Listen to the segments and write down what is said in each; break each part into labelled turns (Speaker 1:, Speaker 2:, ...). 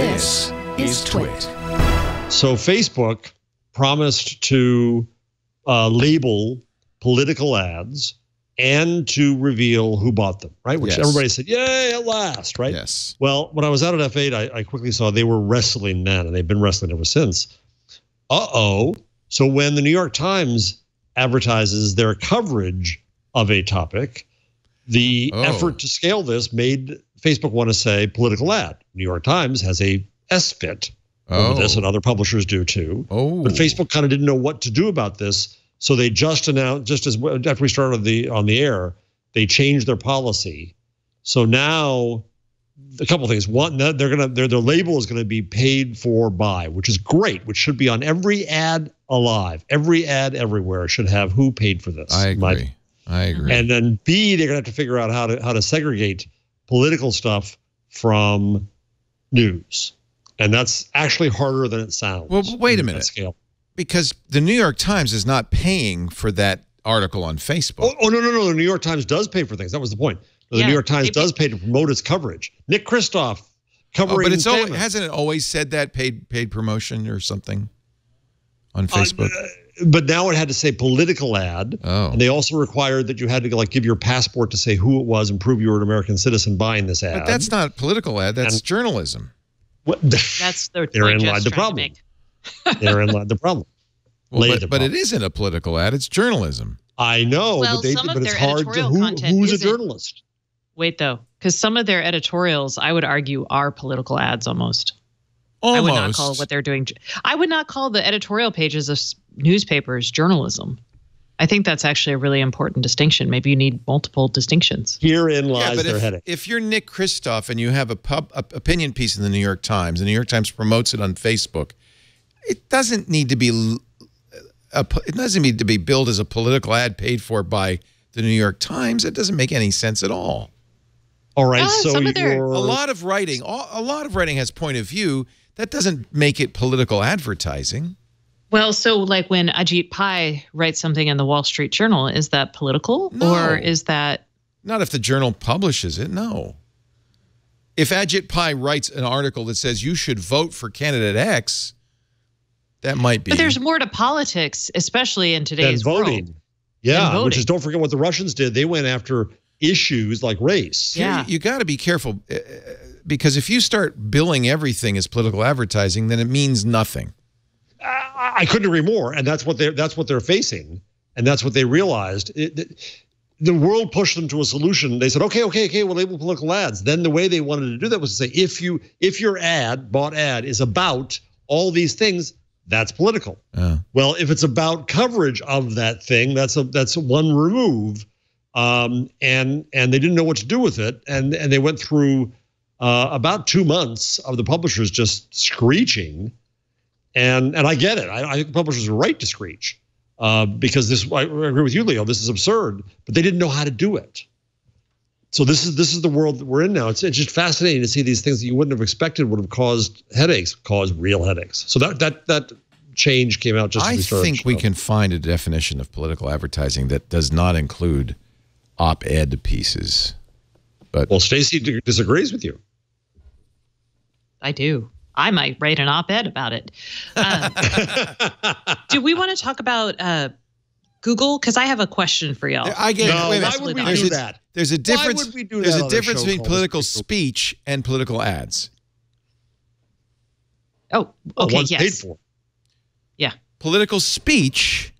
Speaker 1: This is TWiT.
Speaker 2: So Facebook promised to label political ads and to reveal who bought them, right? Which everybody said, yay, at last, right?
Speaker 3: Yes.
Speaker 2: Well, when I was out at F8, I quickly saw they were wrestling then, and they've been wrestling ever since. So when the New York Times advertises their coverage of a topic, the effort to scale this made Facebook want to say political ad. New York Times has a SFIT over this, and other publishers do too. But Facebook kind of didn't know what to do about this. So they just announced, just as after we started on the air, they changed their policy. So now, a couple of things. One, their label is going to be paid for by, which is great, which should be on every ad alive. Every ad everywhere should have who paid for this.
Speaker 3: I agree. I agree.
Speaker 2: And then B, they're going to have to figure out how to segregate political stuff from news. And that's actually harder than it sounds.
Speaker 3: Well, wait a minute.
Speaker 2: Scale.
Speaker 3: Because the New York Times is not paying for that article on Facebook.
Speaker 2: No. The New York Times does pay for things. That was the point. The New York Times does pay to promote its coverage. Nick Kristof covering.
Speaker 3: But hasn't it always said that paid promotion or something on Facebook?
Speaker 2: But now it had to say political ad. And they also required that you had to give your passport to say who it was and prove you were an American citizen buying this ad.
Speaker 3: But that's not political ad. That's journalism.
Speaker 4: That's
Speaker 2: therein lied the problem. Therein lied the problem.
Speaker 3: Well, but it isn't a political ad. It's journalism.
Speaker 2: I know,
Speaker 4: well,
Speaker 2: but it's hard to who's a journalist.
Speaker 4: Wait, though, because some of their editorials, I would argue, are political ads almost.
Speaker 3: Almost.
Speaker 4: I would not call what they're doing. I would not call the editorial pages of newspapers journalism. I think that's actually a really important distinction. Maybe you need multiple distinctions.
Speaker 2: Herein lies their headache.
Speaker 3: If you're Nick Kristof and you have a opinion piece in the New York Times, and the New York Times promotes it on Facebook, it doesn't need to be billed as a political ad paid for by the New York Times. It doesn't make any sense at all.
Speaker 2: All right, so
Speaker 3: a lot of writing has point of view. That doesn't make it political advertising.
Speaker 4: Well, so like when Ajit Pai writes something in the Wall Street Journal, is that political?
Speaker 3: No.
Speaker 4: Or is that...
Speaker 3: Not if the journal publishes it, no. If Ajit Pai writes an article that says you should vote for candidate X, that might be.
Speaker 4: But there's more to politics, especially in today's
Speaker 2: voting.
Speaker 4: world.
Speaker 2: Yeah, which is, don't forget what the Russians did. They went after issues like race.
Speaker 4: Yeah.
Speaker 3: You got to be careful, because if you start billing everything as political advertising, then it means nothing.
Speaker 2: I couldn't agree more, and that's what they're facing, and that's what they realized. The world pushed them to a solution. They said, okay, we'll label political ads. Then the way they wanted to do that was to say, if your bought ad is about all these things, that's political. Well, if it's about coverage of that thing, that's one remove, and they didn't know what to do with it, and they went through about 2 months of the publishers just screeching. And I get it. I think publishers are right to screech because I agree with you, Leo. This is absurd, but they didn't know how to do it. So this is the world that we're in now. It's just fascinating to see these things that you wouldn't have expected would have caused real headaches. So that change came out just as we started.
Speaker 3: I think we can find a definition of political advertising that does not include op-ed pieces. But
Speaker 2: well, Stacey disagrees with you.
Speaker 4: I do. I might write an op-ed about it. Do we want to talk about Google? Because I have a question for y'all.
Speaker 2: Why would we do that?
Speaker 3: There's a difference. There's a difference between political speech and political ads.
Speaker 4: Oh, okay,
Speaker 2: one's
Speaker 4: yes.
Speaker 2: paid for.
Speaker 4: Yeah.
Speaker 3: Political speech.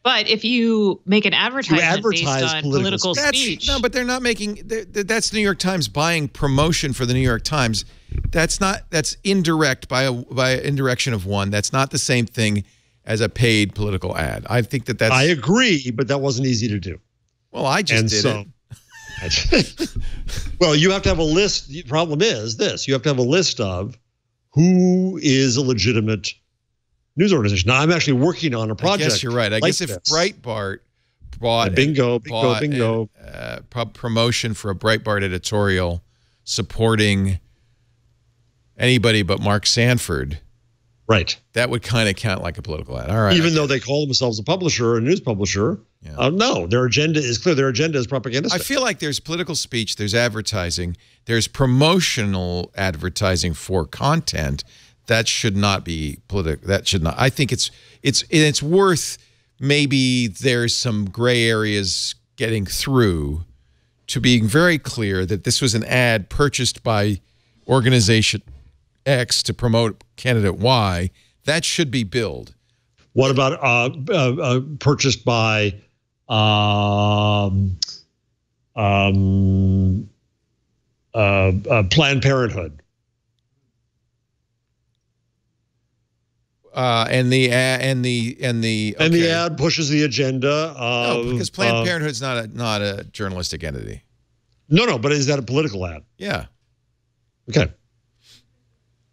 Speaker 4: But if you make an advertisement based on political
Speaker 3: speech.
Speaker 4: speech.
Speaker 3: No, but they're not making, that's the New York Times buying promotion for the New York Times. That's indirect by indirection of one. That's not the same thing as a paid political ad. I think that's.
Speaker 2: I agree, but that wasn't easy to do.
Speaker 3: Well, I just did it.
Speaker 2: Well, you have to have a list. The problem is this. You have to have a list of who is a legitimate news organization. Now, I'm actually working on a project.
Speaker 3: I guess you're right. I guess if Breitbart bought
Speaker 2: bingo,
Speaker 3: promotion for a Breitbart editorial supporting anybody but Mark Sanford,
Speaker 2: Right.
Speaker 3: That would kind of count like a political ad. All right.
Speaker 2: Even though they call themselves a publisher, a news publisher, no, their agenda is clear. Their agenda is propagandistic.
Speaker 3: I feel like there's political speech, there's advertising, there's promotional advertising for content. That should not be political. That should not. I think it's worth, maybe there's some gray areas getting through to being very clear that this was an ad purchased by organization X to promote candidate Y. That should be billed.
Speaker 2: What about purchased by Planned Parenthood?
Speaker 3: And the ad
Speaker 2: pushes the agenda.
Speaker 3: No, because Planned Parenthood's not a journalistic entity.
Speaker 2: No, but is that a political ad?
Speaker 3: Yeah.
Speaker 2: Okay.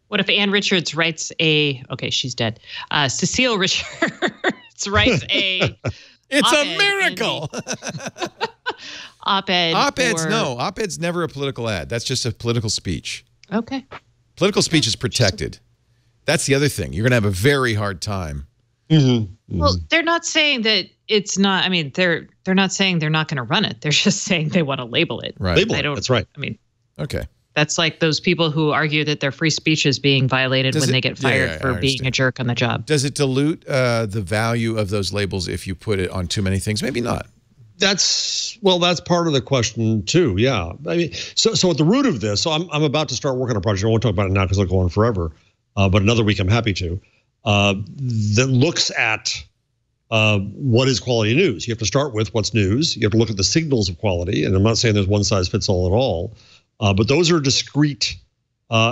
Speaker 4: What if Ann Richards writes okay, she's dead. Cecile Richards writes a
Speaker 3: It's a miracle.
Speaker 4: Op-ed.
Speaker 3: Op-ed's never a political ad. That's just a political speech.
Speaker 4: Okay.
Speaker 3: Political speech is protected. That's the other thing. You're going to have a very hard time.
Speaker 4: Well, they're not saying that it's not. I mean, they're not saying they're not going to run it. They're just saying they want to label it.
Speaker 3: Right.
Speaker 2: That's right.
Speaker 4: I mean,
Speaker 3: okay.
Speaker 4: That's like those people who argue that their free speech is being violated when they get fired for being a jerk on the job.
Speaker 3: Does it dilute the value of those labels if you put it on too many things? Maybe not.
Speaker 2: That's part of the question too. Yeah. I mean, so at the root of this, so I'm about to start working on a project. I won't talk about it now because it'll go on forever. But another week, I'm happy to. That looks at what is quality news. You have to start with what's news. You have to look at the signals of quality. And I'm not saying there's one size fits all at all. But those are discrete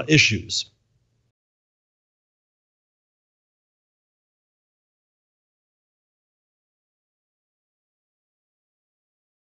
Speaker 2: issues.